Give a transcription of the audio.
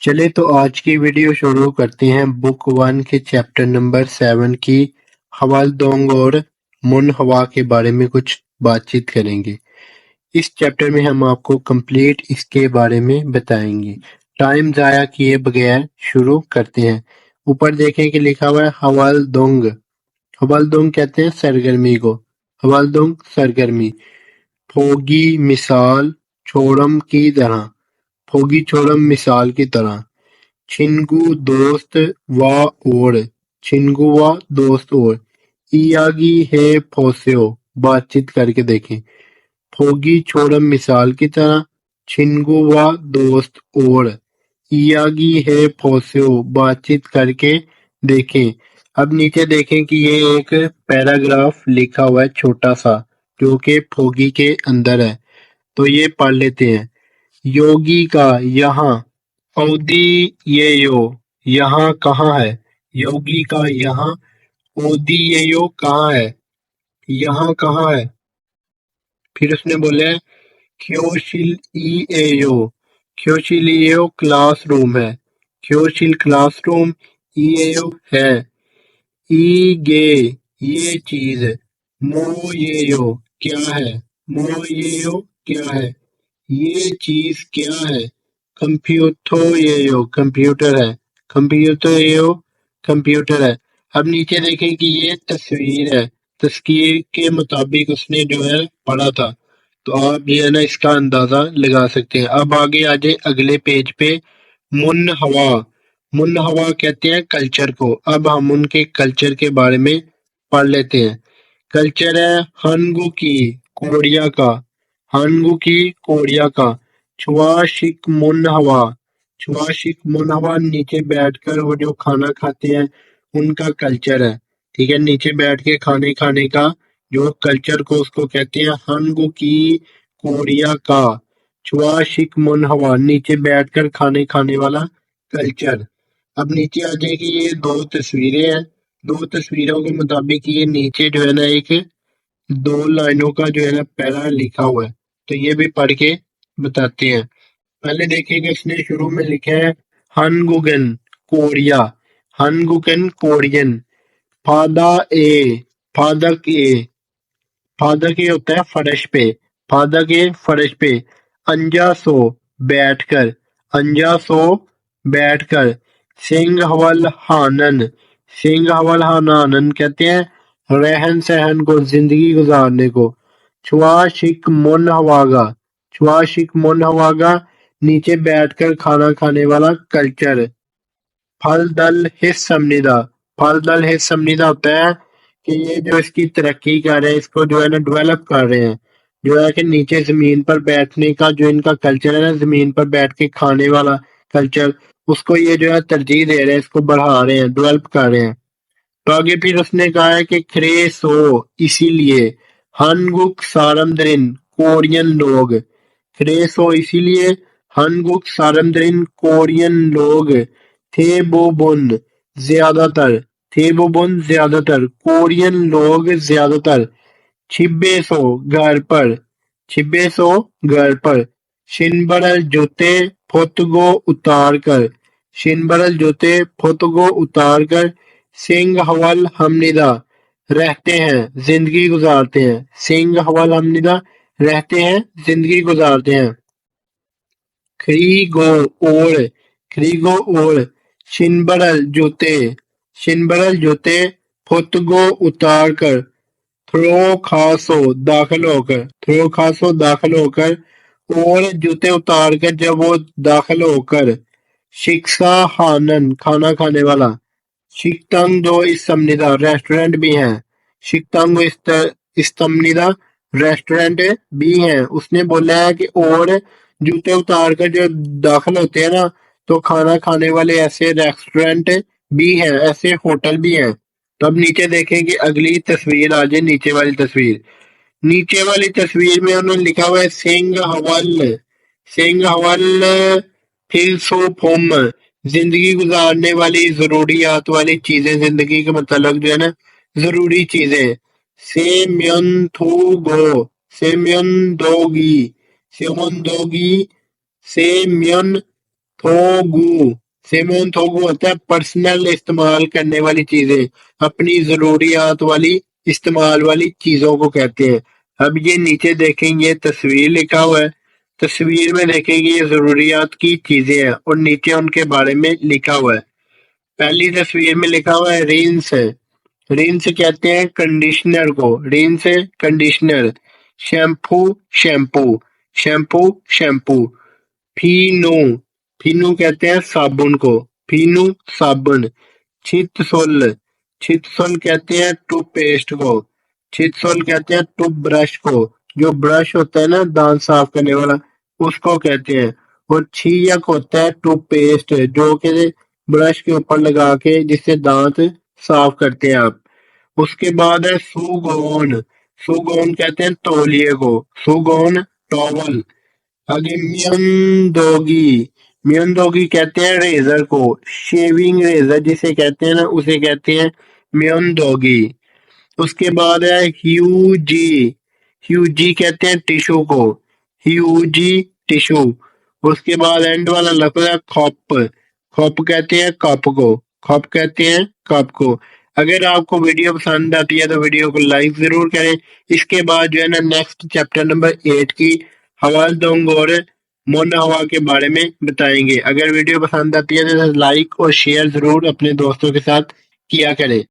चले तो आज की वीडियो शुरू करते हैं बुक 1 के चैप्टर नंबर 7 की हवालदोंग और मुनहवा के बारे में कुछ बातचीत करेंगे। इस चैप्टर में हम आपको कंप्लीट इसके बारे में बताएंगे। टाइम जाया किए बगैर शुरू करते हैं। ऊपर देखें कि लिखा हुआ है हवालदोंग। हवालदोंग कहते हैं सरगर्मी को। हवालदोंग सरगर्मी। फोगी मिसाल छोड़म की तरह। फोगी छोड़म मिसाल की तरह। छिनगु दोस्त व और। छिनगु व दोस्त और। इयागी है फोसेओ बातचीत करके देखें। फोगी छोड़म मिसाल की तरह। छिनगु व दोस्त और। इयागी है फोसेओ बातचीत करके देखें। अब नीचे देखें कि ये एक पैराग्राफ लिखा हुआ है छोटा सा जो कि फोगी के अंदर है, तो ये पढ़ लेते हैं। योगी का यहाँ औदी ये यो यहाँ कहाँ है। योगी का यहाँ ओदी ये यो कहाँ है, यहाँ कहाँ है। फिर उसने बोले क्योशिल ई ए यो। क्योशिल ई ए यो क्लासरूम है। क्योशिल क्लासरूम ई ए यो है। ई गे ये चीज। मो ये यो क्या है। मो ये यो क्या है, ये चीज क्या है। कंप्यूथो ये यो कंप्यूटर है। कंप्यूटर ये यो कंप्यूटर है। अब नीचे देखें कि ये तस्वीर है। तस्वीर के मुताबिक उसने जो है पढ़ा था, तो आप ये है ना इसका अंदाजा लगा सकते हैं। अब आगे आ जाए अगले पेज पे। मुन हवा। मुन हवा कहते हैं कल्चर को। अब हम उनके कल्चर के बारे में पढ़ लेते हैं। कल्चर है हनगु की कोरिया का। हनगु की कोरिया का। छुआशिक मुन हवा। छुआशिक मुन हवा नीचे बैठकर वो जो खाना खाते हैं उनका कल्चर है। ठीक है, नीचे बैठ के खाने खाने का जो कल्चर को उसको कहते हैं हनगु की कोरिया का। छुआशिक मुन हवा नीचे बैठकर खाने खाने वाला कल्चर। अब नीचे आ जाएगी ये दो तस्वीरें हैं। दो तस्वीरों के मुताबिक ये नीचे जो है ना एक दो लाइनों का जो है ना पैरा लिखा हुआ है, तो ये भी पढ़ के बताते हैं। पहले देखिए कि इसने शुरू में लिखा है हनगुगन कोरिया। हनगुगन कोरियन। फादा ए फादक ए। फादक ए होता है फर्श पे। फादक ए फर्श पे। अंजा सो बैठकर। अंजा सो बैठकर। सिंह हवल हानन। सिंह हवल हानन कहते हैं रहन सहन को, जिंदगी गुजारने को। छुआशिक मुन हवागा। छुआशिक मुन हवागा नीचे बैठकर खाना खाने वाला कल्चर। फल दल हिस्स समनीदा। फल दल हिस्स समनीदा होता है कि ये जो इसकी तरक्की कर रहे हैं, इसको जो है ना डेवलप कर रहे हैं। जो है कि नीचे जमीन पर बैठने का जो इनका कल्चर है ना, जमीन पर बैठ के खाने वाला कल्चर, उसको ये जो है तरजीह दे रहे हैं, इसको बढ़ा रहे हैं, डेवलप कर रहे हैं। तो आगे फिर उसने कहा है कि ख्रे सो इसीलिए। हनगुक सारमद्रिन कोरियन लोग। ख्रे सो इसीलिए। हनगुक सारमद्रिन कोरियन लोग। थे बोबुन ज्यादातर। थे बोबुन ज्यादातर। कोरियन लोग ज्यादातर। छिब्बे सो घर पर। छिब्बे सो घर पर। शिनबरल जूते फोतगो उतार कर। शिनबरल जूते फोतगो उतार कर। सिंह हवल हमनिदा रहते हैं, जिंदगी गुजारते हैं। सिंह हवल हमनिदा रहते हैं, जिंदगी गुजारते हैं। खरीगो ओढ़। खरीगो ओढ़। शिनबरल जूते। शिनबरल जूते फुतगो उतार कर। थ्रो खासो दाखिल होकर। थ्रो खासो दाखिल होकर। और जूते उतार कर जब वो दाखिल होकर। शिक्षा हानन खाना खाने वाला। शिकतंग जो इस्तमनिदा रेस्टोरेंट भी हैं। शिकतंग इस्तमनिदा रेस्टोरेंट भी हैं। उसने बोला है कि और जूते उतार कर जो दाखिल होते हैं ना, तो खाना खाने वाले ऐसे रेस्टोरेंट भी हैं, ऐसे होटल भी हैं। तो अब नीचे देखें कि अगली तस्वीर आ जाए। नीचे वाली तस्वीर। नीचे वाली तस्वीर में उन्होंने लिखा हुआ है सिंह हवल। सिंह हवल फिलसुफुम जिंदगी गुजारने वाली जरूरियात वाली चीजें, जिंदगी के मतलब जो है ना जरूरी चीजें। सेम्यन थूगो। सेम्यन दोगी। सेमन दोगी। सेम्यन थोगू, सेमोन थोगू होता है पर्सनल इस्तेमाल करने वाली चीजें, अपनी जरूरियात वाली इस्तेमाल वाली चीजों को कहते हैं। अब ये नीचे देखेंगे तस्वीर लिखा हुआ है, तस्वीर में देखेंगे ये जरूरियात की चीजें हैं और नीचे उनके बारे में लिखा हुआ है। पहली तस्वीर में लिखा हुआ है रिंस है, रिंस कहते हैं कंडीशनर को, rinse conditioner. Shampoo shampoo, shampoo shampoo. फीनू, फीनू कहते हैं साबुन को, फीनू साबुन। छितसुल, छितसुल कहते हैं टूथपेस्ट को, छितसुल कहते हैं टूथ ब्रश को, जो ब्रश होता है ना दांत साफ करने वाला उसको कहते हैं। और छियक होता है टूथपेस्ट जो कि ब्रश के ऊपर लगा के जिससे दांत साफ करते हैं आप। उसके बाद है सुगौन, सुगौन कहते हैं तौलिए को, सुगौन टॉवल। आगे म्यंदोगी, म्यंदोगी कहते हैं रेजर को, शेविंग रेजर जिसे कहते हैं ना उसे कहते हैं म्यंदोगी। उसके बाद है ह्यूजी, ह्यूजी कहते हैं टिश्यू को, ह्यूजी टिश्यू। उसके बाद एंड वाला लफ्ज है खप, खप कहते हैं कप को, खप कहते हैं कप को। अगर आपको वीडियो पसंद आती है तो वीडियो को लाइक जरूर करें। इसके बाद जो है ना नेक्स्ट चैप्टर नंबर 8 की हवालदोंग और मोन हवा के बारे में बताएंगे। अगर वीडियो पसंद आती है तो लाइक और शेयर जरूर अपने दोस्तों के साथ किया करें।